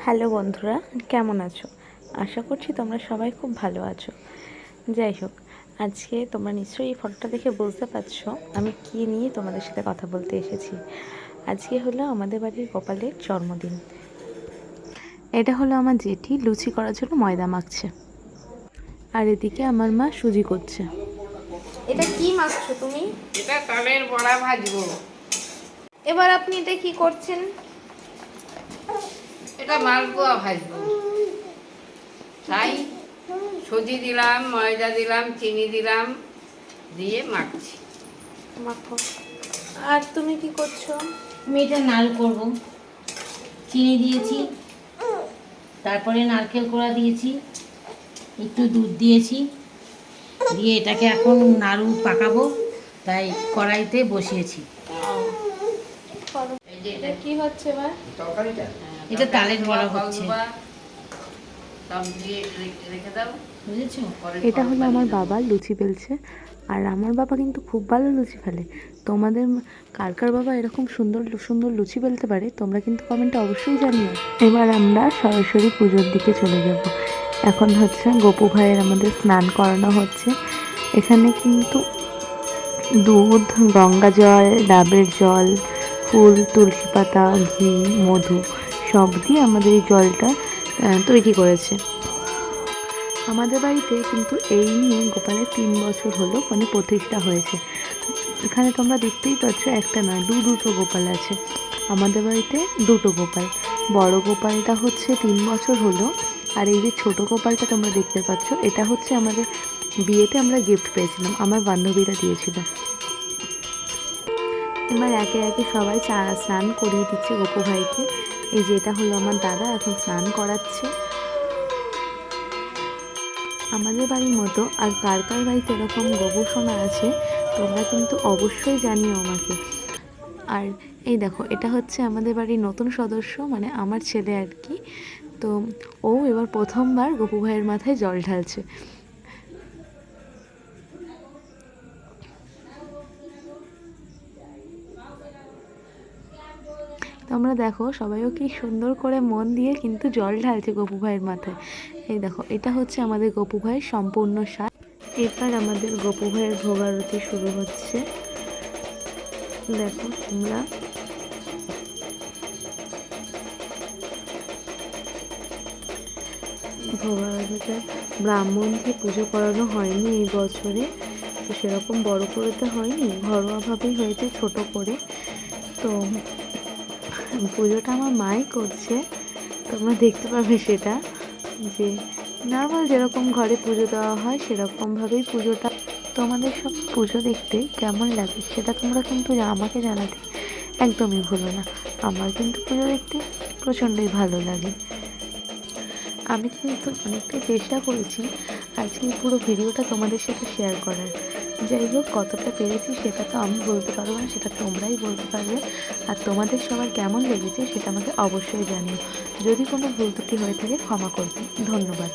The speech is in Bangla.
হ্যালো বন্ধুরা, কেমন আছো? আশা করছি তোমরা সবাই খুব ভালো আছো। যাই হোক, আজকে তোমরা নিশ্চয়ই এই ফটোটা দেখে বুঝতে পারছো আমি কী নিয়ে তোমাদের সাথে কথা বলতে এসেছি। আজকে হলো আমাদের বাড়ির গোপালের জন্মদিন। এটা হলো আমার জেঠি লুচি করার জন্য ময়দা মাখছে, আর এদিকে আমার মা সুজি করছে। এটা কি মাখছো তুমি? এটা তালের বড়া ভাজবো। এবার আপনি এটা কি করছেন? এটা মালপোয়া ভাজবো। তাই সুজি দিলাম, ময়দা দিলাম, চিনি দিলাম, দিয়ে মাখছি। মাখো। আর তুমি কি করছো? আমি এটা নাড়ু করব। চিনি দিয়েছি, তারপরে নারকেল কোড়া দিয়েছি, একটু দুধ দিয়েছি, দিয়ে এটাকে এখন নাড়ু পাকাবো, তাই কড়াইতে বসিয়েছি। এই যে এটা কি হচ্ছে এবার? এটা তালের বড়া হচ্ছে, সব দিয়ে রেখে দাও, বুঝেছো? এটা হলো আমার বাবা লুচি বেলছে, আর আমার বাবা কিন্তু খুব ভালো লুচি ফেলে। তোমাদের কার কার বাবা এরকম সুন্দর সুন্দর লুচি বেলতে পারে তোমরা কিন্তু কমেন্টে অবশ্যই জানিও। এবার আমরা সরাসরি পুজোর দিকে চলে যাব। এখন হচ্ছে গোপু ভাইয়ের আমাদের স্নান করানো হচ্ছে। এখানে কিন্তু দুধ, গঙ্গা জল, ডাবের জল, ফুল, তুলসী পাতা, ঘি, মধু সব দিয়ে আমাদের এই জলটা তৈরি করেছে। আমাদের বাড়িতে কিন্তু এই নিয়ে গোপালের 3 বছর হলো মানে প্রতিষ্ঠা হয়েছে। এখানে তোমরা দেখতেই পাচ্ছ একটা নয় দুটো গোপাল আছে। আমাদের বাড়িতে দুটো গোপাল, বড় গোপালটা হচ্ছে 3 বছর হলো, আর এই যে ছোট গোপালটা তোমরা দেখতে পাচ্ছ এটা হচ্ছে আমাদের বিয়েতে আমরা গিফট পেয়েছিলাম, আমার বান্ধবীরা দিয়েছিল। এবার একে একে সবাই স্নান করিয়ে দিচ্ছে গোপু ভাইকে। এই যে এটা হলো আমার দাদা, এখন স্নান করাচ্ছে। আমাদের বাড়ির মতো আর কার কার বাড়িতে এরকম গবেষণা আছে তোমরা কিন্তু অবশ্যই জানিও আমাকে। আর এই দেখো এটা হচ্ছে আমাদের বাড়ির নতুন সদস্য, মানে আমার ছেলে আর কি। তো ও এবার প্রথমবার গপু ভাইয়ের মাথায় জল ঢালছে। তোমরা দেখো সবাইও কি সুন্দর করে মন দিয়ে কিন্তু জল ঢালছে গপু ভাইয়ের মাথায়। এই দেখো এটা হচ্ছে আমাদের গপু ভাইয়ের সম্পূর্ণ সাজ। এবার আমাদের গপু ভাইয়ের ভোগারতি শুরু হচ্ছে। দেখো তোমরা ভোগারতিতে ব্রাহ্মণ দিয়ে পুজো করানো হয়নি এই বছরে, তো সেরকম বড় করে তো হয়নি, ঘরোয়াভাবেই হয়েছে ছোট করে। তো পুজোটা আমার মাই করছে, তোমরা দেখতে পাবে সেটা, যে নর্মাল যেরকম ঘরে পুজো দেওয়া হয় সেরকমভাবেই পুজোটা। তোমাদের সব পুজো দেখতে কেমন লাগে সেটা তোমরা কিন্তু আমাকে জানাতে একদমই ভুলো না। আমার কিন্তু পুজো দেখতে প্রচণ্ডই ভালো লাগে। আমি কিন্তু অনেকটাই চেষ্টা করেছি আজকে পুরো ভিডিওটা তোমাদের সাথে শেয়ার করার। যাই হোক, কতটা পেরেছি সেটা তো আমি বলতে পারবো না, সেটা তোমরাই বলতে পারবে। আর তোমাদের সবার কেমন লেগেছে সেটা আমাকে অবশ্যই জানিও। যদি কোনো ভুল ত্রুটি হয়ে থাকে ক্ষমা করবে। ধন্যবাদ।